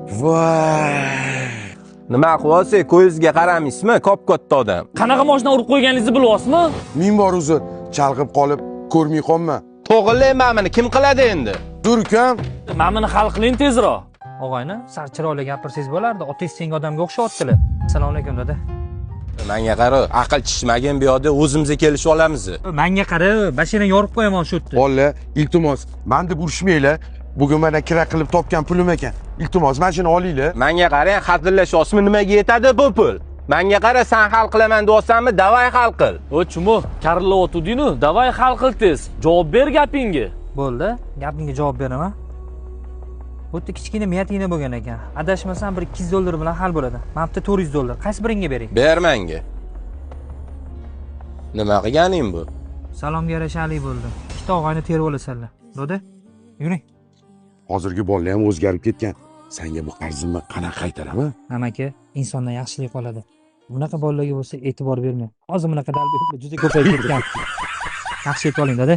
Voy. Nima qilyapsiz? Ko'zingizga qaramaysizmi? Kop-katta odam. Qanaqa mashina urib qo'yganingizni bilyapsizmi? Men bor uzr, chalg'ib qolib ko'rmay qolma. To'g'rilayman meni kim qiladi endi? Dur ukam. Mana buni hal qiling tezroq. Og'ayni, sal chiroyli gapirsangiz bo'lardi. Otangiz senga odamga o'xshyaptilar. Assalomu alaykum dada. Menga qara, aql chishmagan bu yoqda o'zimizga kelishib olamiz. Menga qara, mashinani yorib qo'yaman shu yerda. Bolla, iltimos, meni deb urishmanglar. Bugun mana kira qilib topgan pulim ekan. Iltimos, mashina olinglar. Menga qarang, hazillashyapsizmi, nimaga yetadi bu pul? Menga qara, sen hal qilaman deyapsanmi, davay hal qil. O chumo, karilyotding-ku, davay hal qil tez. Javob ber gapingga. Bo'ldi, gapingga javob beraman. Bu yerda kichkina miyatina bo'lgan ekan. Adashmasam bir 200 dollar bilan hal bo'ladi. Men bitta 400 dollar. Qaysi biringga bering? Ber menga. Nima qilganing bu? Salomga yarashalik bo'ldi. Ikkita og'ayni terib olasanlar. Do'da, yuring. Hozirgi bolalar ham o'zgarib ketgan. Senga bu qarzimni qanaqa qaytaraman? Amaki, insondan yaxshilik qoladi. Bunaqa bolalarga bo'lsa e'tibor bermang. Hozir bunaqa dalblar juda ko'payib ketgan. Yaxshi yetib oling, do'da.